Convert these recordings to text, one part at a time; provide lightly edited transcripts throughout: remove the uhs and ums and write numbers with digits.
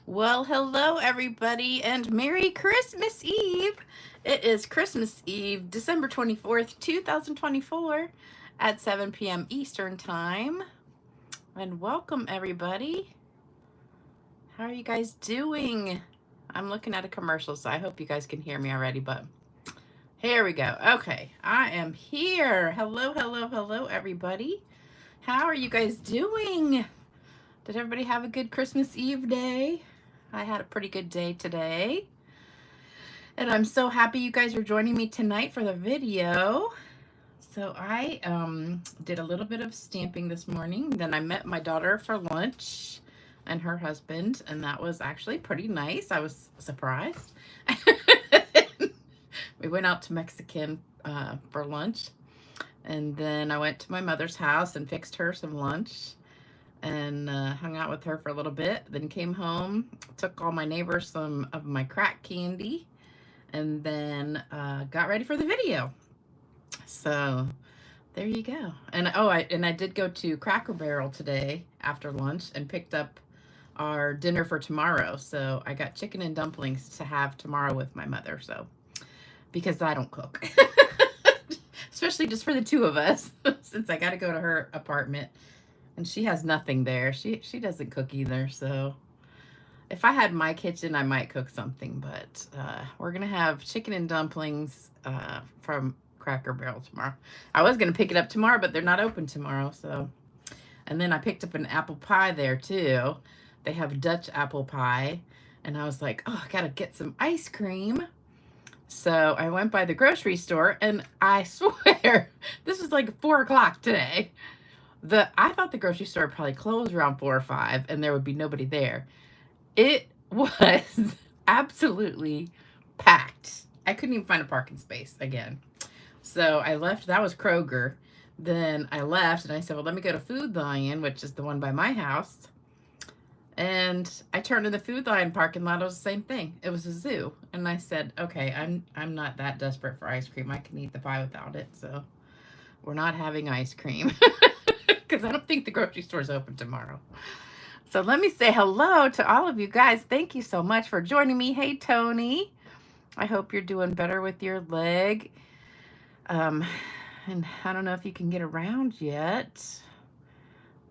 Well, hello everybody and Merry Christmas Eve. It is Christmas Eve, December 24th, 2024 at 7 p.m. Eastern Time. And welcome everybody. How are you guys doing? I'm looking at a commercial, so I hope you guys can hear me already, but here we go. Okay, I am here. Hello, hello, hello everybody. How are you guys doing? Did everybody have a good Christmas Eve day? I had a pretty good day today. And I'm so happy you guys are joining me tonight for the video. So I did a little bit of stamping this morning. Then I met my daughter for lunch and her husband, and that was actually pretty nice. I was surprised. We went out to Mexican for lunch, and then I went to my mother's house and fixed her some lunch and hung out with her for a little bit. Then came home, took all my neighbors some of my crack candy, and then got ready for the video. So there you go. And I did go to Cracker Barrel today after lunch and picked up our dinner for tomorrow. So I got chicken and dumplings to have tomorrow with my mother. So because I don't cook, especially just for the two of us, since I got to go to her apartment and she has nothing there. She doesn't cook either. So if I had my kitchen, I might cook something, but we're going to have chicken and dumplings from Cracker Barrel tomorrow. I was going to pick it up tomorrow, but they're not open tomorrow. So, and then I picked up an apple pie there too. They have Dutch apple pie. And I was like, oh, I got to get some ice cream. So I went by the grocery store, and I swear, this was like 4 o'clock today. I thought the grocery store probably closed around 4 or 5, and there would be nobody there. It was absolutely packed. I couldn't even find a parking space again. So I left. That was Kroger. Then I left, and I said, well, let me go to Food Lion, which is the one by my house. And I turned in the Food Lion parking lot. It was the same thing. It was a zoo. And I said, okay, I'm not that desperate for ice cream. I can eat the pie without it. So we're not having ice cream because I don't think the grocery store's open tomorrow. So let me say hello to all of you guys. Thank you so much for joining me. Hey, Tony. I hope you're doing better with your leg. And I don't know if you can get around yet.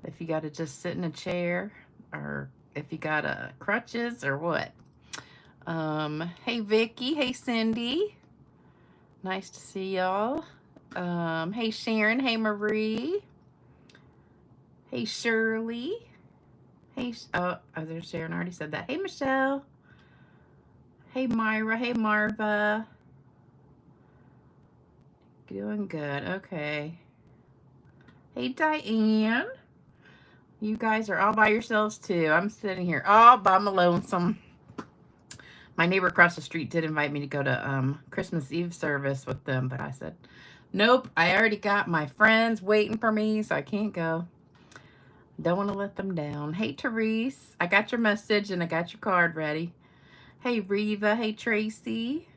If you got to just sit in a chair, or if you got crutches or what. Hey, Vicky. Hey, Cindy. Nice to see y'all. Hey, Sharon. Hey, Marie. Hey, Shirley. Hey, there's Sharon. I already said that. Hey, Michelle. Hey, Myra. Hey, Marva. Doing good. Okay. Hey, Diane. You guys are all by yourselves, too. I'm sitting here all by my lonesome. My neighbor across the street did invite me to go to Christmas Eve service with them, but I said, nope, I already got my friends waiting for me, so I can't go. Don't want to let them down. Hey, Therese. I got your message and I got your card ready. Hey, Reva. Hey, Tracy.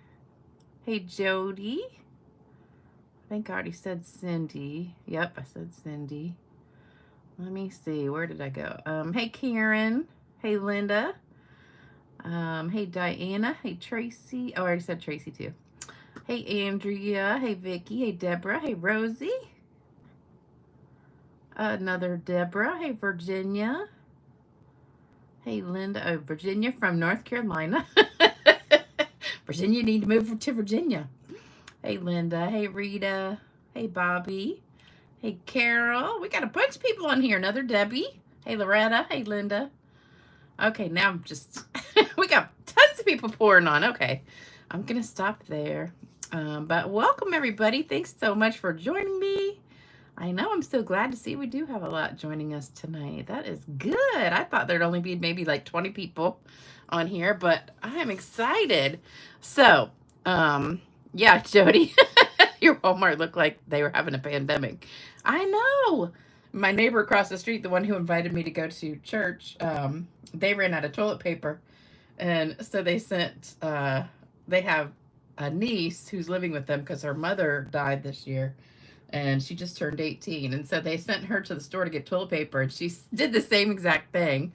Hey, Jody. I think I already said Cindy. Yep, I said Cindy. Let me see. Where did I go? Hey, Karen. Hey, Linda. Hey, Diana. Hey, Tracy. Oh, I already said Tracy, too. Hey, Andrea. Hey, Vicky. Hey, Deborah. Hey, Rosie. Another Deborah. Hey, Virginia. Hey, Linda. Oh, Virginia from North Carolina. Virginia, you need to move to Virginia. Hey, Linda. Hey, Rita. Hey, Bobby. Hey, Carol. We got a bunch of people on here. Another Debbie. Hey, Loretta. Hey, Linda. Okay, now I'm just... we got tons of people pouring on. Okay, I'm going to stop there. But welcome, everybody. Thanks so much for joining me. I know, I'm so glad to see we do have a lot joining us tonight. That is good. I thought there'd only be maybe like 20 people on here, but I am excited. So, yeah, Jody, your Walmart looked like they were having a pandemic. I know. My neighbor across the street, the one who invited me to go to church, they ran out of toilet paper. And so they sent, they have a niece who's living with them because her mother died this year. And she just turned 18. And so they sent her to the store to get toilet paper. And she did the same exact thing.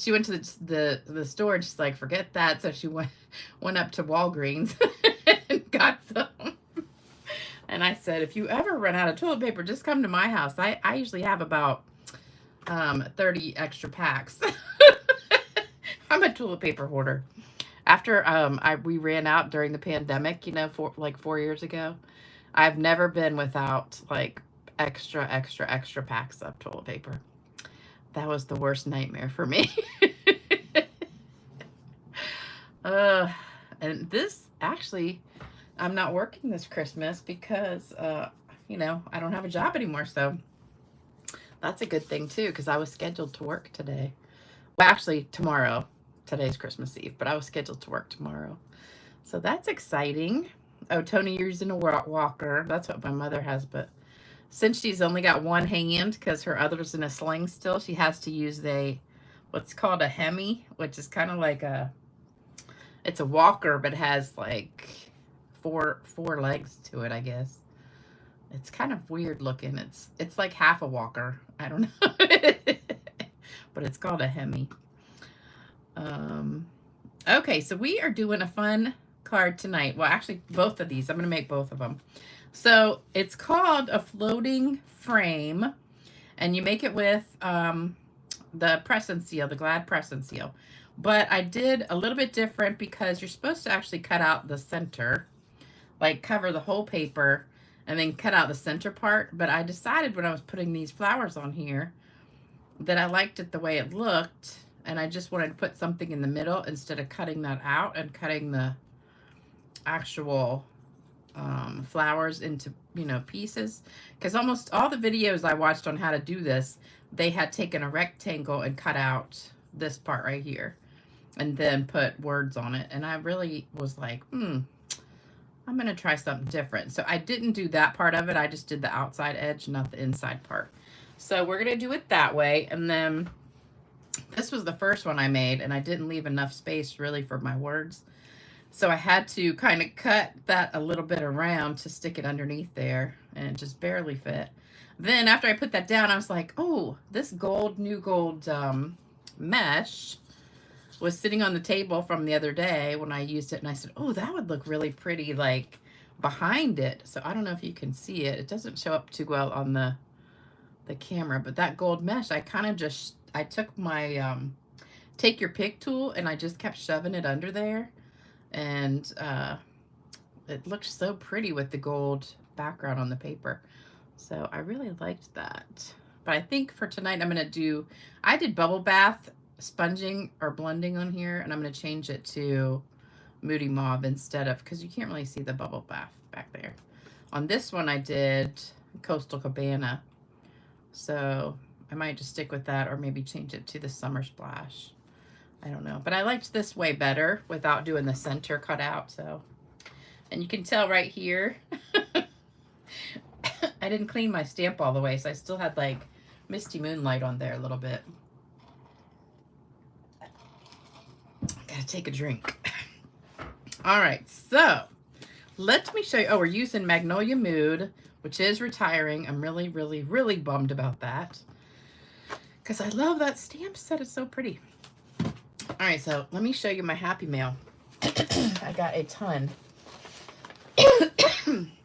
she went to the store and she's like, forget that. So she went up to Walgreens and got some. And I said, if you ever run out of toilet paper, just come to my house. I usually have about 30 extra packs. I'm a toilet paper hoarder. After we ran out during the pandemic, you know, like 4 years ago, I've never been without like extra packs of toilet paper. That was the worst nightmare for me. And this actually, I'm not working this Christmas because, you know, I don't have a job anymore. So that's a good thing too, because I was scheduled to work today. Well, actually tomorrow. Today's Christmas Eve, but I was scheduled to work tomorrow. So that's exciting. Oh, Tony, you're using a walker. That's what my mother has, but since she's only got one hand because her other's in a sling still, she has to use what's called a hemi, which is kind of like it's a walker, but has like four legs to it, I guess. It's kind of weird looking. It's like half a walker. I don't know. But it's called a hemi. Okay, so we are doing a fun card tonight. Well, actually, both of these. I'm going to make both of them. So it's called a floating frame, and you make it with the press and seal, the Glad press and seal. But I did a little bit different because you're supposed to actually cut out the center, like cover the whole paper and then cut out the center part. But I decided when I was putting these flowers on here that I liked it the way it looked, and I just wanted to put something in the middle instead of cutting that out and cutting the actual flowers into, you know, pieces. Because almost all the videos I watched on how to do this, they had taken a rectangle and cut out this part right here and then put words on it. And I really was like, I'm going to try something different. So I didn't do that part of it. I just did the outside edge, not the inside part. So we're going to do it that way. And then this was the first one I made, and I didn't leave enough space really for my words. So I had to kind of cut that a little bit around to stick it underneath there, and it just barely fit. Then after I put that down, I was like, oh, this new gold mesh was sitting on the table from the other day when I used it, and I said, oh, that would look really pretty like behind it. So I don't know if you can see it. It doesn't show up too well on the camera, but that gold mesh, I kind of just, I took my take your pick tool and I just kept shoving it under there, and it looked so pretty with the gold background on the paper. So I really liked that. But I think for tonight I'm going to I did bubble bath sponging or blending on here, and I'm going to change it to Moody Mauve instead of, because you can't really see the bubble bath back there. On this one I did Coastal Cabana. So I might just stick with that, or maybe change it to the Summer Splash. I don't know. But I liked this way better without doing the center cut out. So, and you can tell right here, I didn't clean my stamp all the way, so I still had like Misty Moonlight on there a little bit. Gotta take a drink. All right, so let me show you. Oh, we're using Magnolia Mood, which is retiring. I'm really, really, really bummed about that, because I love that stamp set. It's so pretty. All right, so let me show you my Happy Mail. I got a ton.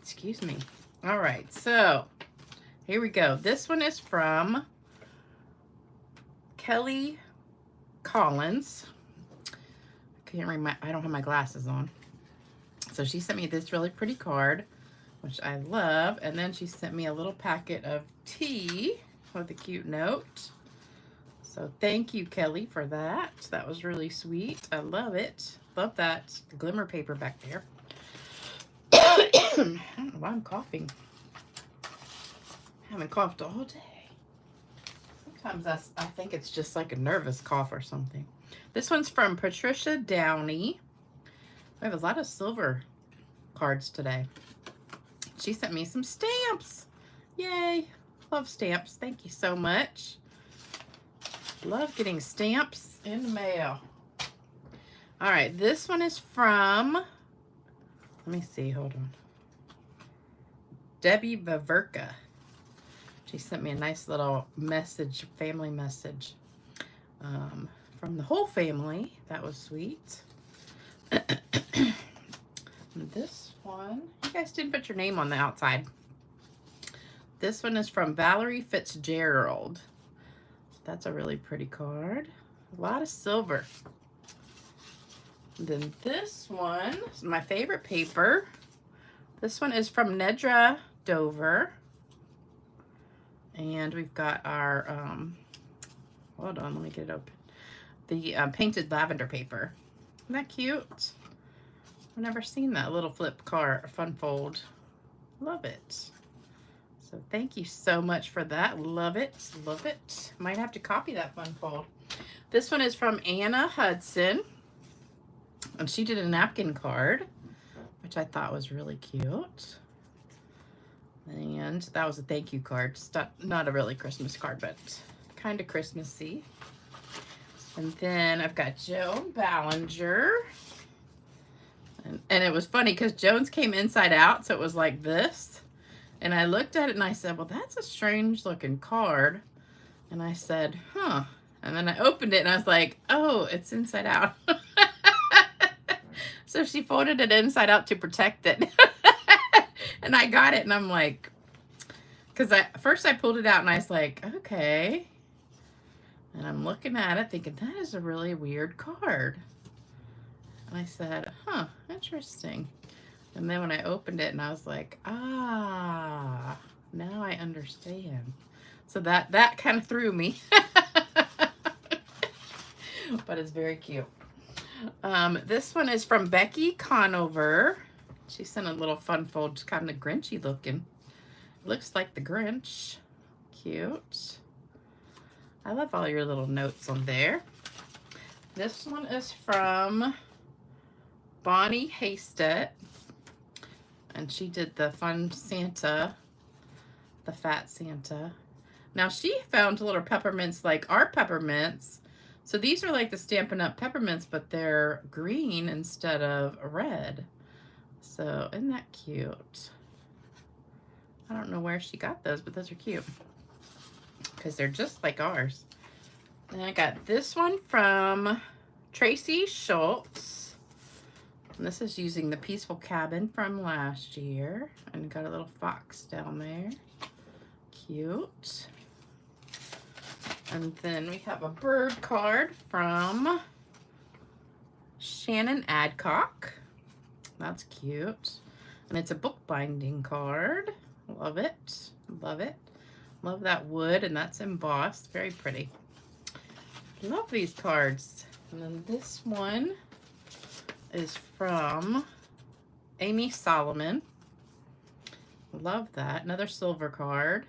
Excuse me. All right, so here we go. This one is from Kelly Collins. Can't remember. I don't have my glasses on. So she sent me this really pretty card, which I love. And then she sent me a little packet of tea with a cute note. So thank you, Kelly, for that. That was really sweet. I love it. Love that glimmer paper back there. I don't know why I'm coughing. I haven't coughed all day. Sometimes I think it's just like a nervous cough or something. This one's from Patricia Downey. We have a lot of silver cards today. She sent me some stamps. Yay. Love stamps. Thank you so much. Love getting stamps in the mail. All right, this one is from, let me see, hold on. Debbie Vaverka. She sent me a nice little message, family message, from the whole family. That was sweet. This one, you guys didn't put your name on the outside. This one is from Valerie Fitzgerald. That's a really pretty card. A lot of silver. Then this one is my favorite paper. This one is from Nedra Dover. And we've got our, hold on, let me get it open. The painted lavender paper. Isn't that cute? I've never seen that little flip card, fun fold. Love it. So thank you so much for that. Love it, love it. Might have to copy that fun fold. This one is from Anna Hudson. And she did a napkin card, which I thought was really cute. And that was a thank you card. Not a really Christmas card, but kind of Christmassy. And then I've got Joan Ballinger. And it was funny because Joan's came inside out, so it was like this. And I looked at it and I said, well, that's a strange looking card. And I said, huh. And then I opened it and I was like, oh, it's inside out. So she folded it inside out to protect it. And I got it and I'm like, because first I pulled it out and I was like, okay. And I'm looking at it thinking, that is a really weird card. And I said, huh, interesting. And then when I opened it and I was like, ah, now I understand. So that kind of threw me. But it's very cute. This one is from Becky Conover. She sent a little fun fold, just kind of Grinchy looking. Looks like the Grinch. Cute. I love all your little notes on there. This one is from Bonnie Hasted. And she did the fun Santa, the fat Santa. Now she found little peppermints like our peppermints. So these are like the Stampin' Up! Peppermints, but they're green instead of red. So isn't that cute? I don't know where she got those, but those are cute. Because they're just like ours. And I got this one from Tracy Schultz. And this is using the Peaceful Cabin from last year. And got a little fox down there. Cute. And then we have a bird card from Shannon Adcock. That's cute. And it's a bookbinding card. Love it. Love it. Love that wood, and that's embossed. Very pretty. Love these cards. And then this one is from Amy Solomon. Love that. Another silver card.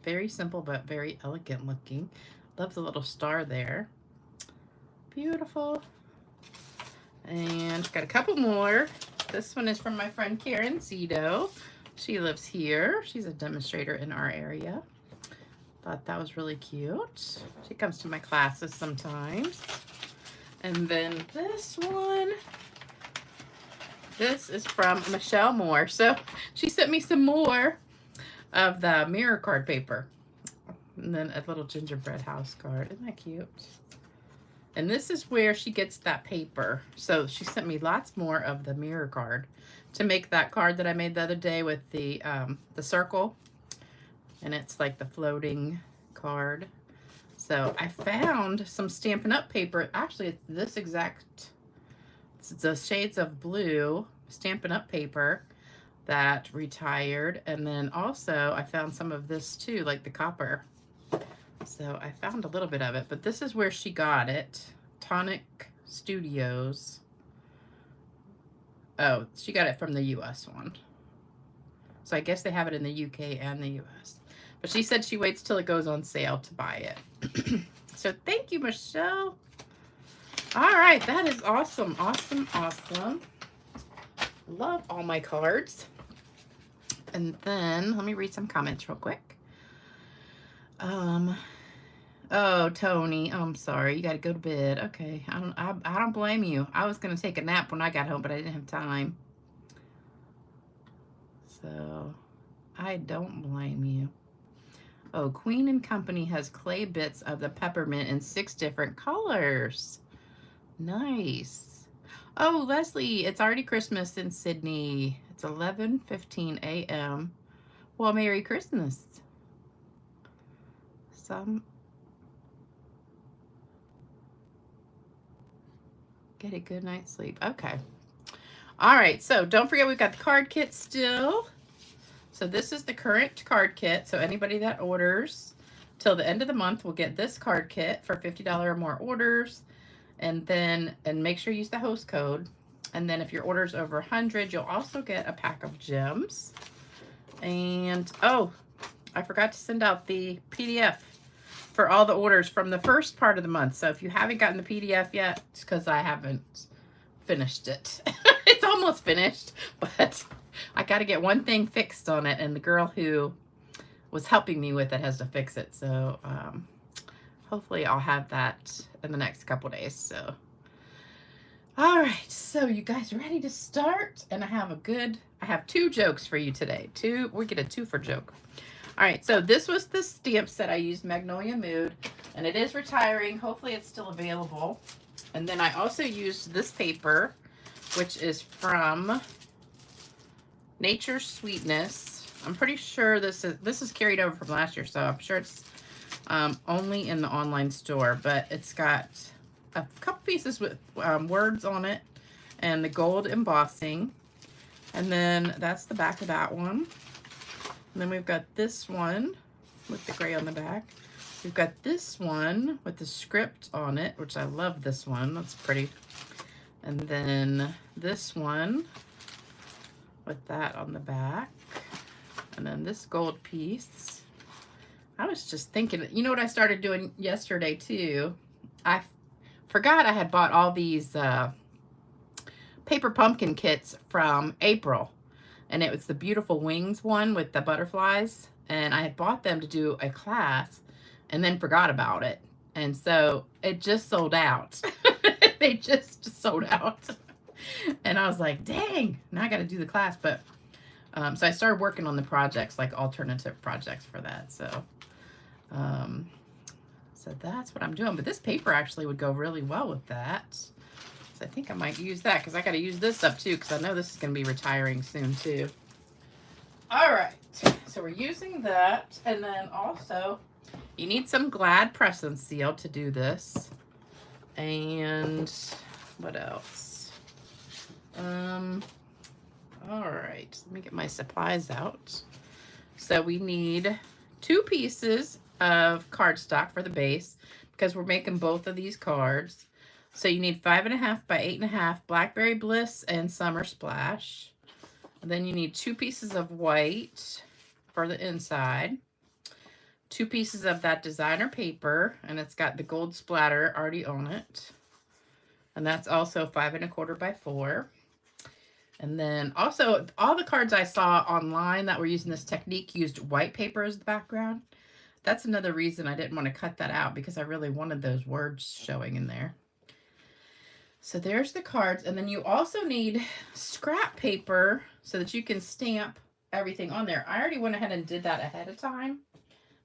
Very simple, but very elegant looking. Love the little star there. Beautiful. And got a couple more. This one is from my friend Karen Zito. She lives here. She's a demonstrator in our area. Thought that was really cute. She comes to my classes sometimes. And then this one. This is from Michelle Moore. So she sent me some more of the mirror card paper. And then a little gingerbread house card. Isn't that cute? And this is where she gets that paper. So she sent me lots more of the mirror card to make that card that I made the other day with the circle. And it's like the floating card. So I found some Stampin' Up! Paper. Actually, it's this exact, it's the shades of blue Stampin' Up! Paper that retired. And then also I found some of this too, like the copper. So I found a little bit of it, but this is where she got it. Tonic Studios. Oh, she got it from the US one. So I guess they have it in the UK and the US. But she said she waits till it goes on sale to buy it. So thank you, Michelle. All right, that is awesome, awesome, awesome. Love all my cards. And then let me read some comments real quick. Oh, Tony, I'm sorry. You got to go to bed. Okay, I don't blame you. I was going to take a nap when I got home, but I didn't have time. So I don't blame you. Oh, Queen and Company has clay bits of the peppermint in 6 different colors. Nice. Oh, Leslie, it's already Christmas in Sydney. It's 11:15 a.m. Well, Merry Christmas. Get a good night's sleep. Okay. All right, so don't forget we've got the card kit still. So this is the current card kit. So anybody that orders till the end of the month will get this card kit for $50 or more orders. And make sure you use the host code. And then if your order's over 100, you'll also get a pack of gems. And oh, I forgot to send out the PDF for all the orders from the first part of the month. So if you haven't gotten the PDF yet, it's because I haven't finished it. It's almost finished, but I got to get one thing fixed on it, and the girl who was helping me with it has to fix it. So hopefully I'll have that in the next couple days. So all right, so you guys ready to start? And I have 2 jokes for you today. We get a 2 for joke. All right, so this was the stamp set I used, Magnolia Mood, and it is retiring. Hopefully it's still available. And then I also used this paper, which is from Nature's Sweetness. I'm pretty sure this is carried over from last year, so I'm sure it's only in the online store, but it's got a couple pieces with words on it and the gold embossing. And then that's the back of that one. And then we've got this one with the gray on the back. We've got this one with the script on it, which I love this one. That's pretty. And then this one with that on the back. And then this gold piece. I was just thinking, you know what I started doing yesterday too? I forgot I had bought all these paper pumpkin kits from April. And it was the Beautiful Wings one with the butterflies. And I had bought them to do a class and then forgot about it. And so it just sold out. They just sold out. And I was like, dang, now I got to do the class. But so I started working on the projects, like alternative projects for that. So that's what I'm doing. But this paper actually would go really well with that. I think I might use that because I got to use this up too, because I know this is going to be retiring soon too. All right, so we're using that, and then also you need some Glad press and seal to do this. And what else? All right, let me get my supplies out. So we need 2 pieces of cardstock for the base because we're making both of these cards. So you need 5.5 by 8.5 Blackberry Bliss and Summer Splash. And then you need 2 pieces of white for the inside. 2 pieces of that designer paper, and it's got the gold splatter already on it. And that's also 5.25 by 4. And then also all the cards I saw online that were using this technique used white paper as the background. That's another reason I didn't want to cut that out, because I really wanted those words showing in there. So there's the cards, and then you also need scrap paper so that you can stamp everything on there. I already went ahead and did that ahead of time.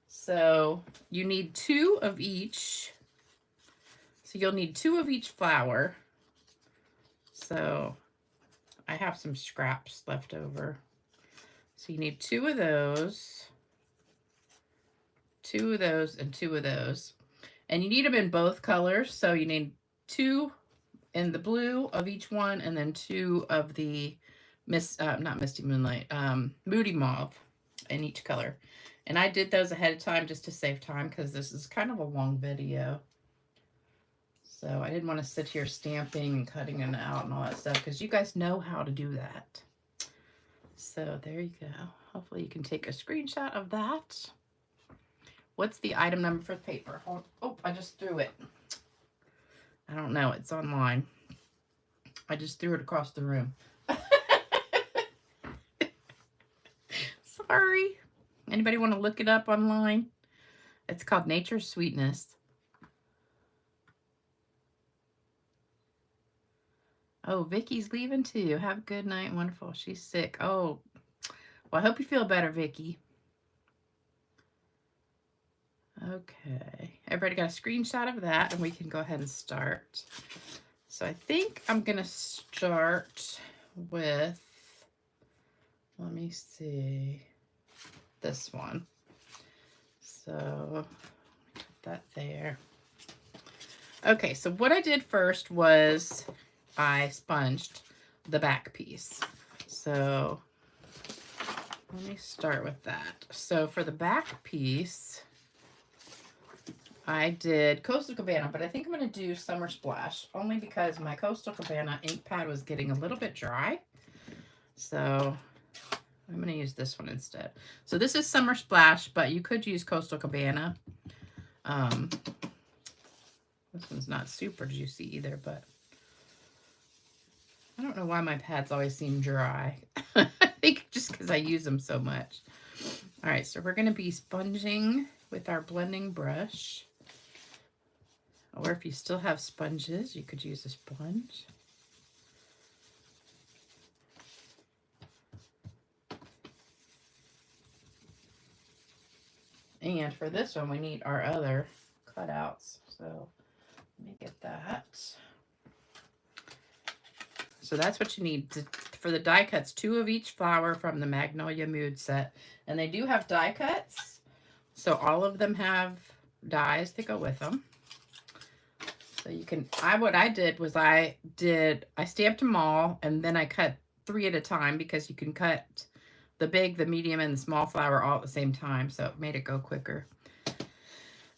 So you need 2 of each. So you'll need 2 of each flower. So I have some scraps left over. So you need 2 of those, 2 of those, and 2 of those. And you need them in both colors. So you need 2 in the blue of each one, and then 2 of the not Misty Moonlight, Moody Mauve in each color. And I did those ahead of time just to save time, because this is kind of a long video. So I didn't want to sit here stamping and cutting it out and all that stuff, because you guys know how to do that. So there you go. Hopefully you can take a screenshot of that. What's the item number for the paper? Oh, I just threw it. I don't know. It's online. I just threw it across the room. Sorry. Anybody want to look it up online? It's called Nature's Sweetness. Oh, Vicky's leaving too. Have a good night. Wonderful. She's sick. Oh, well, I hope you feel better, Vicky. Okay, everybody got a screenshot of that, and we can go ahead and start. So I think I'm gonna start with, let me see, this one. So put that there. Okay, so what I did first was I sponged the back piece. So let me start with that. So for the back piece, I did Coastal Cabana, but I think I'm going to do Summer Splash, only because my Coastal Cabana ink pad was getting a little bit dry. So I'm going to use this one instead. So this is Summer Splash, but you could use Coastal Cabana. This one's not super juicy either, but I don't know why my pads always seem dry. I think just because I use them so much. All right, so we're going to be sponging with our blending brush. Or if you still have sponges, you could use a sponge. And for this one, we need our other cutouts. So let me get that. So that's what you need for the die cuts. 2 of each flower from the Magnolia Mood set. And they do have die cuts. So all of them have dies that go with them. So you can, what I did was I stamped them all, and then I cut 3 at a time, because you can cut the big, the medium, and the small flower all at the same time. So it made it go quicker.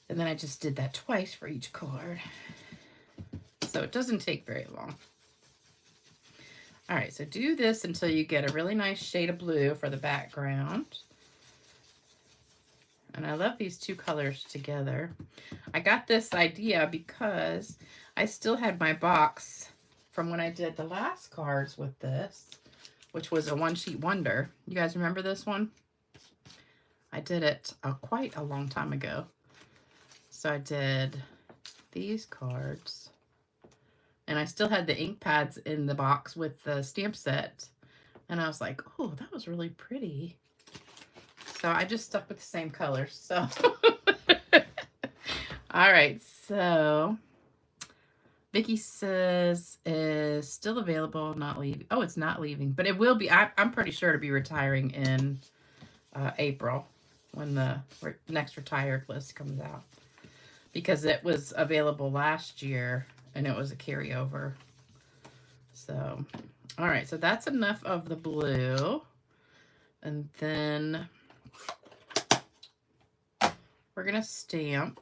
And then I just did that twice for each card. So it doesn't take very long. All right, so do this until you get a really nice shade of blue for the background. And I love these 2 colors together. I got this idea because I still had my box from when I did the last cards with this, which was a One Sheet Wonder. You guys remember this one? I did it quite a long time ago. So I did these cards. And I still had the ink pads in the box with the stamp set. And I was like, oh, that was really pretty. So I just stuck with the same colors. So, all right. So Vicki says is still available, not leaving. Oh, it's not leaving, but it will be. I'm pretty sure to be retiring in April when the next retired list comes out, because it was available last year. And it was a carryover. So, all right. So that's enough of the blue. And then we're going to stamp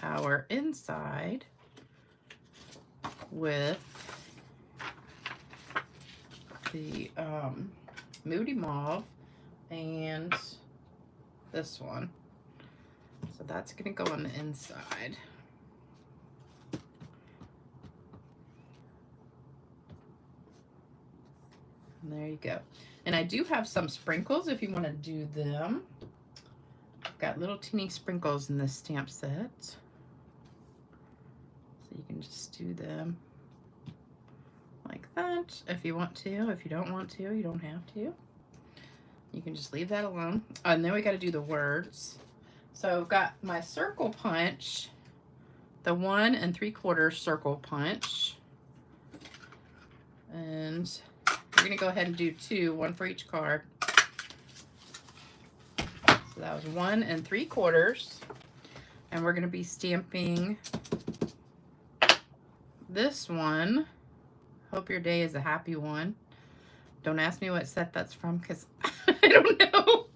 our inside with the Moody Mauve and this one. So that's going to go on the inside. And there you go. And I do have some sprinkles if you want to do them. I've got little teeny sprinkles in this stamp set. So you can just do them like that if you want to. If you don't want to, you don't have to. You can just leave that alone. And then we got to do the words. So I've got my circle punch, the 1 3/4 circle punch. And we're going to go ahead and do 2, 1 for each card. So that was 1 3/4. And we're going to be stamping this one. Hope your day is a happy one. Don't ask me what set that's from, because I don't know.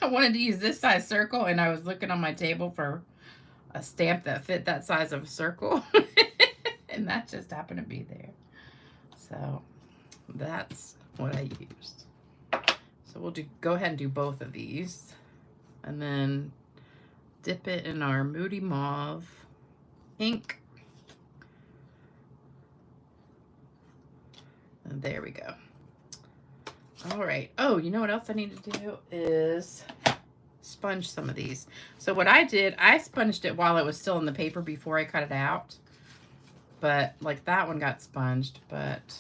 I wanted to use this size circle, and I was looking on my table for a stamp that fit that size of a circle. And that just happened to be there. So that's what I used. So we'll go ahead and do both of these, and then dip it in our Moody Mauve ink. And there we go. All right. Oh, you know what else I need to do is sponge some of these. So what I did, I sponged it while it was still in the paper before I cut it out. But like that one got sponged, but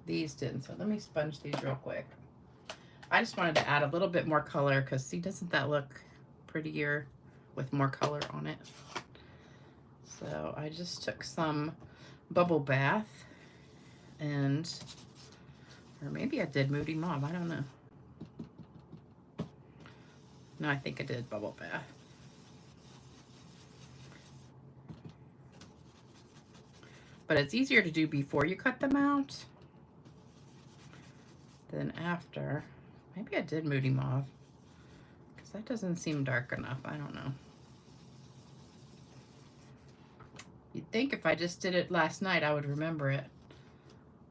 these didn't. So let me sponge these real quick. I just wanted to add a little bit more color, because see, doesn't that look prettier with more color on it. So I just took some Bubble Bath and, or maybe I did Moody Mauve, I don't know. No, I think I did Bubble Bath. But it's easier to do before you cut them out than after. Maybe I did Moody Mauve, because that doesn't seem dark enough. I don't know. You'd think if I just did it last night, I would remember it.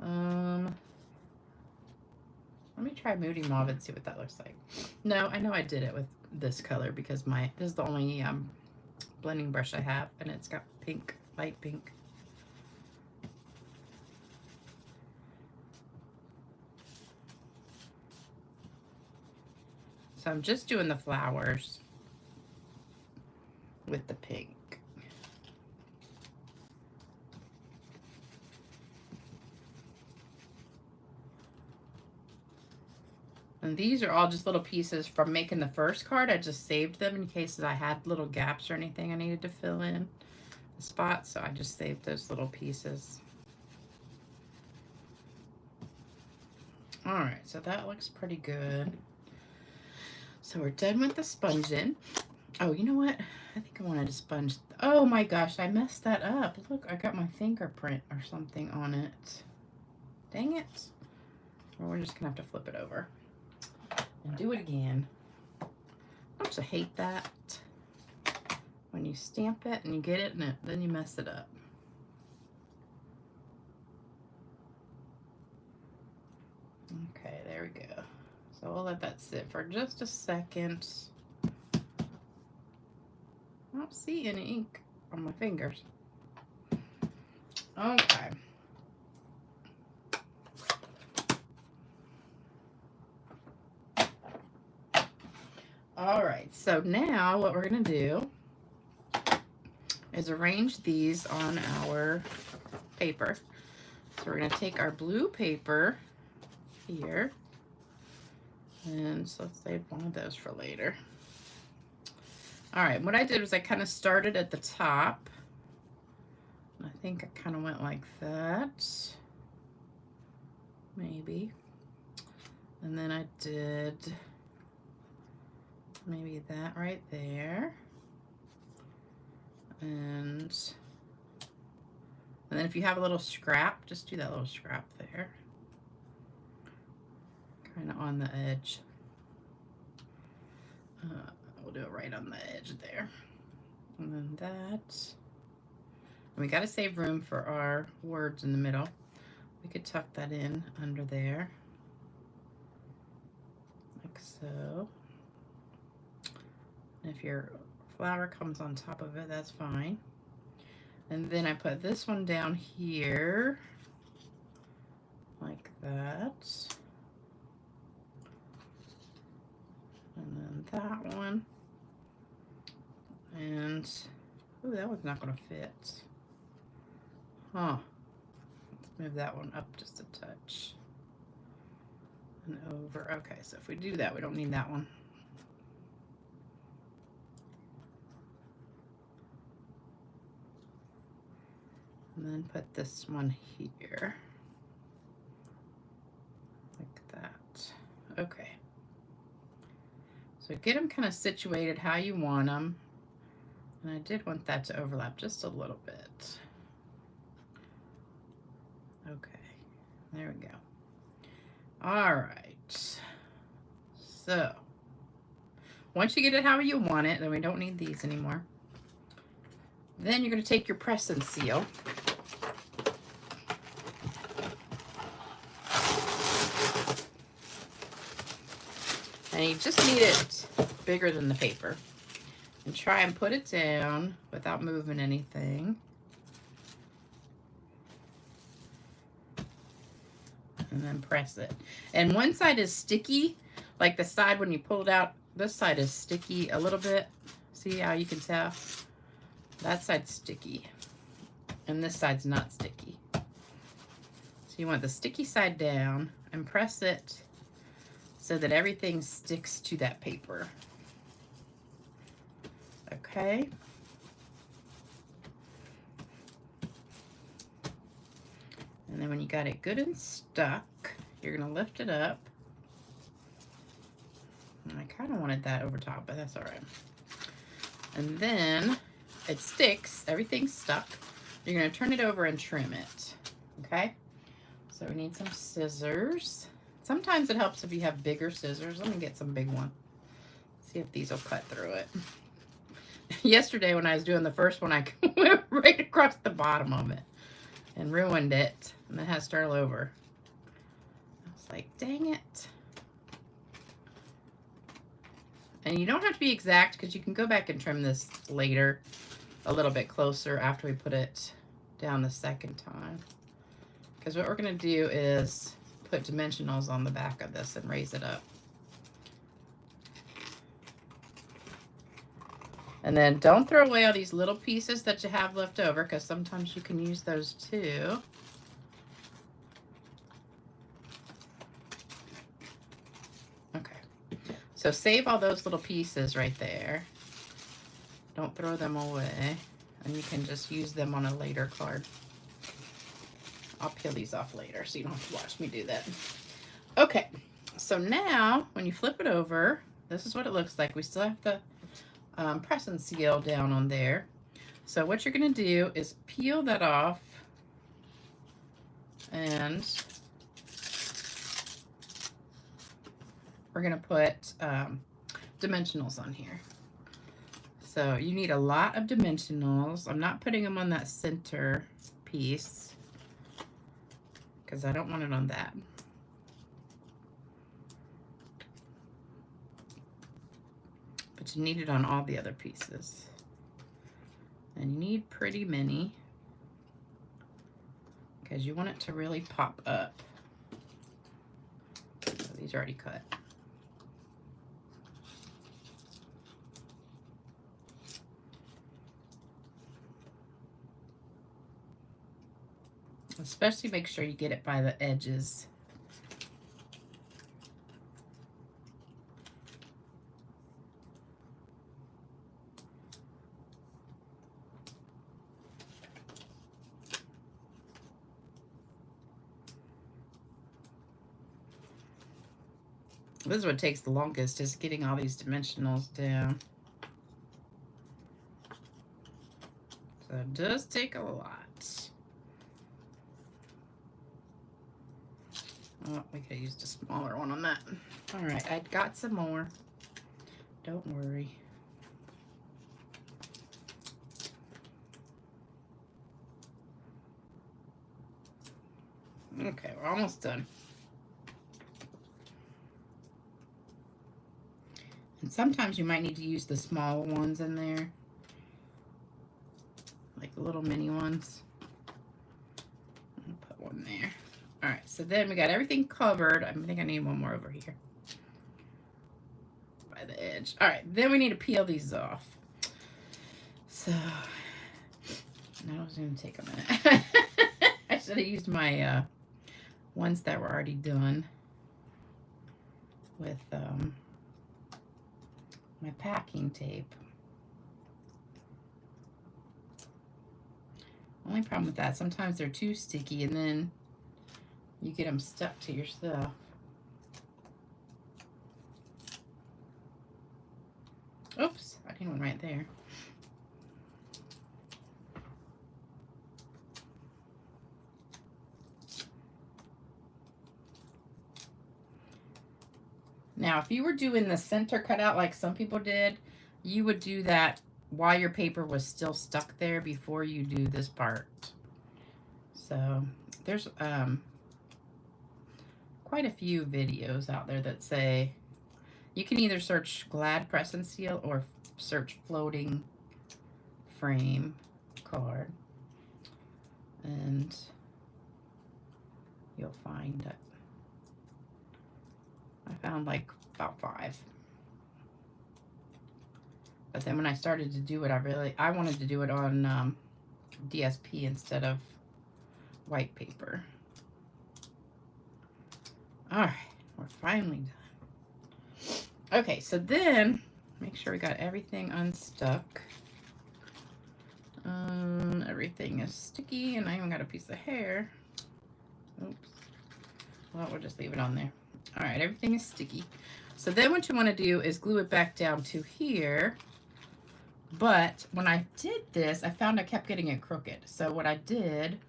Let me try Moody Mauve and see what that looks like. No, I know I did it with this color because this is the only blending brush I have, and it's got pink, light pink. So I'm just doing the flowers with the pink. And these are all just little pieces from making the first card. I just saved them in case I had little gaps or anything I needed to fill in the spots. So I just saved those little pieces. All right, so that looks pretty good. So we're done with the sponging. Oh, you know what? I think I wanted to sponge. Oh my gosh, I messed that up. Look, I got my fingerprint or something on it. Dang it. Well, we're just gonna have to flip it over and do it again. Don't you hate that? When you stamp it and you get it and then you mess it up. Okay, there we go. So we'll let that sit for just a second. I don't see any ink on my fingers. Okay. All right, so now what we're gonna do is arrange these on our paper. So we're gonna take our blue paper here, and so let's save one of those for later. All right, what I did was I kind of started at the top. I think I kind of went like that, maybe. And then I did maybe that right there. And then if you have a little scrap, just do that little scrap there. Kind of on the edge. We'll do it right on the edge there. And then that. And we got to save room for our words in the middle. We could tuck that in under there. Like so. And if your flower comes on top of it, that's fine. And then I put this one down here. Like that. And then that one. And, ooh, that one's not gonna fit. Huh. Let's move that one up just a touch. And over, okay, so if we do that, we don't need that one. And then put this one here. Like that. Okay. So get them kind of situated how you want them. And I did want that to overlap just a little bit. Okay, there we go. All right. So once you get it how you want it, then we don't need these anymore. Then you're going to take your press and seal. And you just need it bigger than the paper. And try and put it down without moving anything. And then press it. And one side is sticky, like the side when you pull it out, this side is sticky a little bit. See how you can tell? That side's sticky. And this side's not sticky. So you want the sticky side down and press it so that everything sticks to that paper. Okay. Okay. And then when you got it good and stuck, you're going to lift it up. And I kind of wanted that over top, but that's all right. And then it sticks, everything's stuck. You're going to turn it over and trim it. Okay? So we need some scissors. Sometimes it helps if you have bigger scissors. Let me get some big one. See if these will cut through it. Yesterday when I was doing the first one, I went right across the bottom of it and ruined it. And then had to start all over. I was like, dang it. And you don't have to be exact because you can go back and trim this later a little bit closer after we put it down the second time. Because what we're going to do is put dimensionals on the back of this and raise it up. And then don't throw away all these little pieces that you have left over because sometimes you can use those too. Okay. So save all those little pieces right there. Don't throw them away. And you can just use them on a later card. I'll peel these off later so you don't have to watch me do that. Okay, so now when you flip it over, this is what it looks like. We still have the press and seal down on there. So what you're going to do is peel that off and we're going to put dimensionals on here. So you need a lot of dimensionals. I'm not putting them on that center piece because I don't want it on that. But you need it on all the other pieces. And you need pretty many because you want it to really pop up. So these are already cut. Especially make sure you get it by the edges. This is what takes the longest, is getting all these dimensionals down. So it does take a lot. Oh, we could have used a smaller one on that. All right, I got some more. Don't worry. Okay, we're almost done. And sometimes you might need to use the small ones in there. Like the little mini ones. I'll put one there. All right, so then we got everything covered. I think I need one more over here by the edge. All right, then we need to peel these off. So now it's going to take a minute. I should have used my ones that were already done with my packing tape. Only problem with that, sometimes they're too sticky and then you get them stuck to your stuff. Oops, I need one right there. Now, if you were doing the center cutout like some people did, you would do that while your paper was still stuck there before you do this part. So there's quite a few videos out there that say you can either search Glad Press and Seal or search floating frame card, and you'll find it. I found like about 5. But then when I started to do it, I wanted to do it on DSP instead of white paper. All right, we're finally done. Okay, so then make sure we got everything unstuck. Everything is sticky, and I even got a piece of hair. Oops. Well, we'll just leave it on there. All right, everything is sticky. So then what you want to do is glue it back down to here. But when I did this, I found I kept getting it crooked. So what I did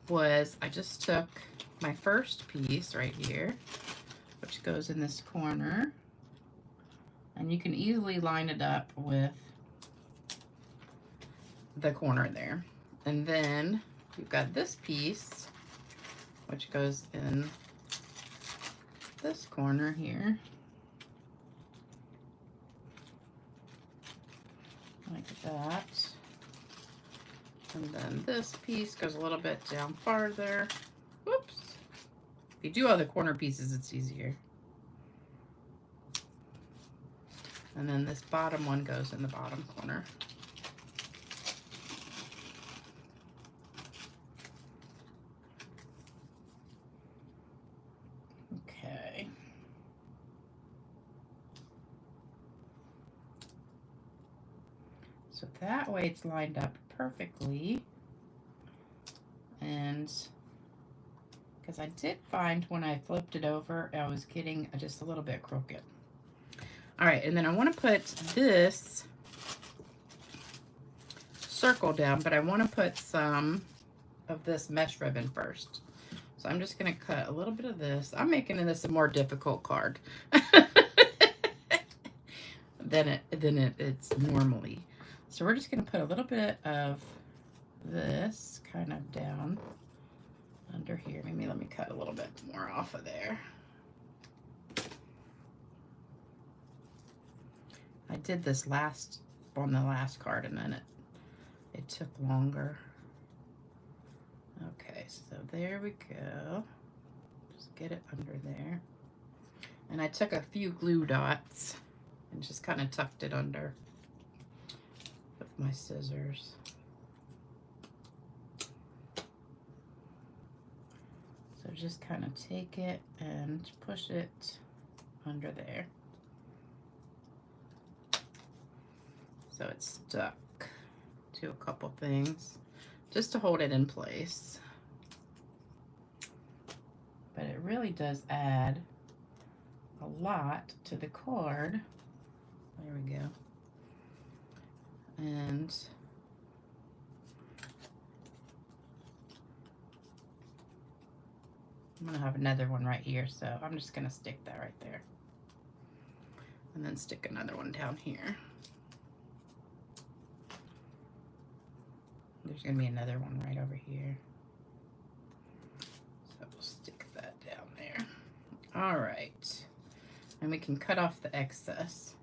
was I just took my first piece right here, which goes in this corner, and you can easily line it up with the corner there. And then you've got this piece, which goes in this corner here, like that. And then this piece goes a little bit down farther. Whoops. If you do all the corner pieces, it's easier. And then this bottom one goes in the bottom corner. Okay. So that way it's lined up perfectly. And because I did find when I flipped it over, I was getting just a little bit crooked. All right, and then I want to put this circle down, but I want to put some of this mesh ribbon first. So I'm just going to cut a little bit of this. I'm making this a more difficult card than it's normally. So we're just going to put a little bit of this kind of down under here. Maybe let me cut a little bit more off of there. I did this on the last card, and then it took longer. Okay, so there we go. Just get it under there. And I took a few glue dots and just kind of tucked it under with my scissors. So just kind of take it and push it under there. So it's stuck to a couple things just to hold it in place. But it really does add a lot to the card. There we go. And I'm gonna have another one right here, so I'm just gonna stick that right there. And then stick another one down here. There's gonna be another one right over here. So we'll stick that down there. All right. And we can cut off the excess.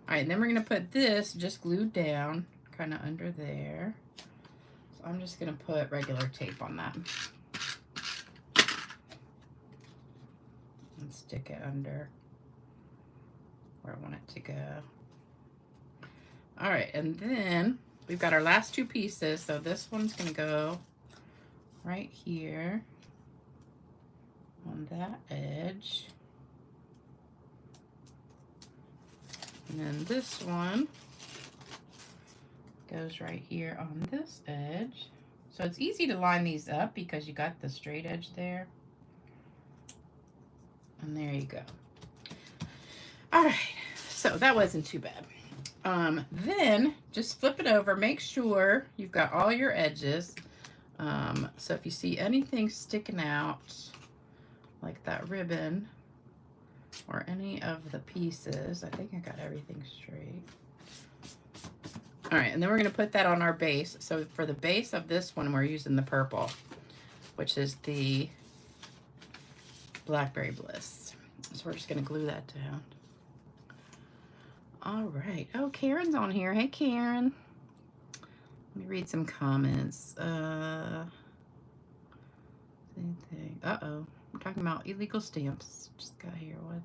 All right, and then we're gonna put this just glued down, kind of under there. So I'm just gonna put regular tape on that. And stick it under where I want it to go. All right, and then we've got our last two pieces. So this one's gonna go right here on that edge. And then this one goes right here on this edge. So it's easy to line these up because you got the straight edge there. And there you go. All right, so that wasn't too bad. Then just flip it over, make sure you've got all your edges. So if you see anything sticking out, like that ribbon, or any of the pieces, I think I got everything straight. All right, and then we're gonna put that on our base. So for the base of this one, we're using the purple, which is the Blackberry Bliss. So we're just gonna glue that down. All right. Oh, Karen's on here. Hey, Karen. Let me read some comments. Same thing. Uh-oh. We're talking about illegal stamps. Just got here with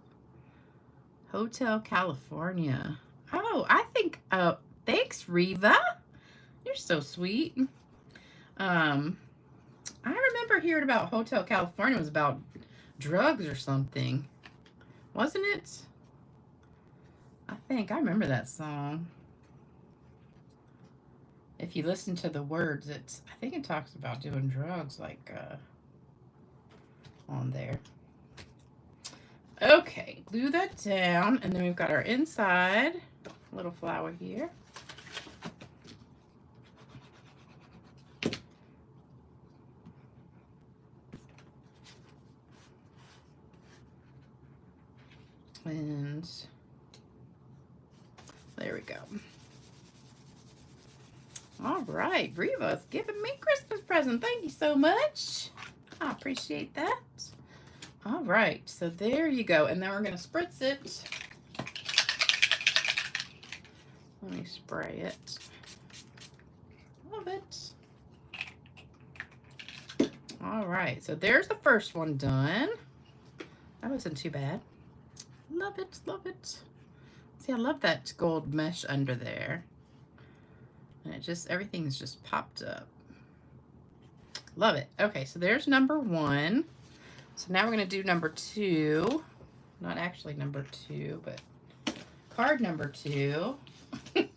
Hotel California. Oh, I think, thanks, Reva. You're so sweet. I remember hearing about Hotel California. It was about drugs or something. Wasn't it? I think I remember that song. if you listen to the words, I think it talks about doing drugs, like, on there. Okay, glue that down, and then we've got our inside little flower here. And there we go. All right, Reva's giving me Christmas present. Thank you so much. I appreciate that. All right, so there you go. And then we're going to spritz it. Let me spray it. Love it. All right, so there's the first one done. That wasn't too bad. Love it, love it. See, I love that gold mesh under there. And it just, everything's just popped up. Love it. Okay, so there's number 1. So now we're going to do number 2. Not actually number 2, but card number 2. Let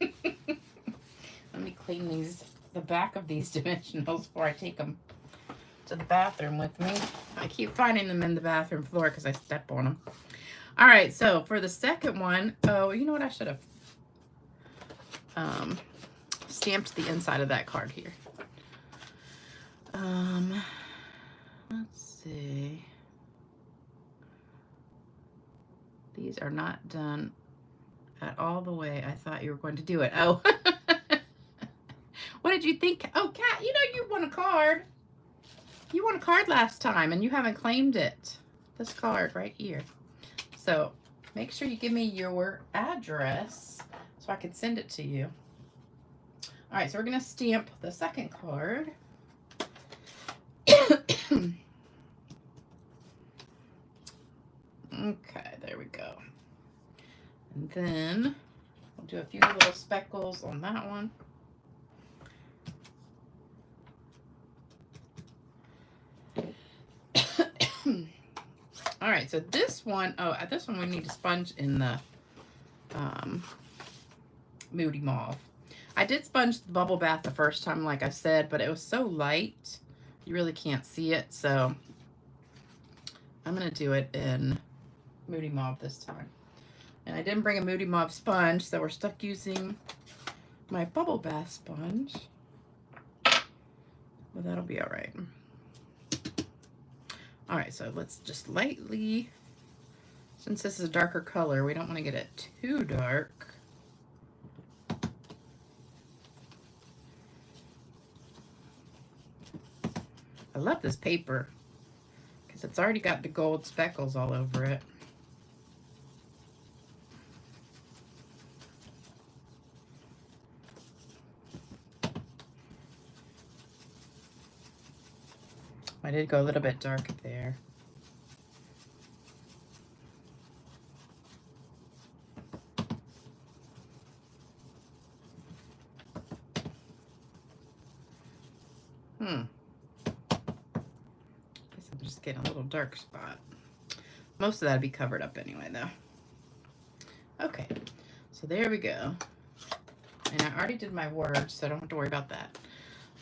me clean the back of these dimensionals before I take them to the bathroom with me. I keep finding them in the bathroom floor because I step on them. All right, so for the second one, oh, you know what? I should have stamped the inside of that card here. Let's see. These are not done at all the way I thought you were going to do it. Oh, what did you think? Oh, Kat, you know you won a card. You won a card last time and you haven't claimed it. This card right here. So make sure you give me your address so I can send it to you. All right, so we're going to stamp the second card. Okay, there we go. And then we'll do a few little speckles on that one. All right, so this one, this one we need to sponge in the Moody Mauve. I did sponge the bubble bath the first time, like I said, but it was so light, you really can't see it. So I'm going to do it in Moody Mauve this time. And I didn't bring a Moody Mauve sponge, so we're stuck using my bubble bath sponge. But that'll be all right. All right, so let's just lightly, since this is a darker color, we don't want to get it too dark. I love this paper because it's already got the gold speckles all over it. I did go a little bit dark there. Guess I'm just getting a little dark spot. Most of that'll be covered up anyway, though. Okay, so there we go. And I already did my words, so I don't have to worry about that.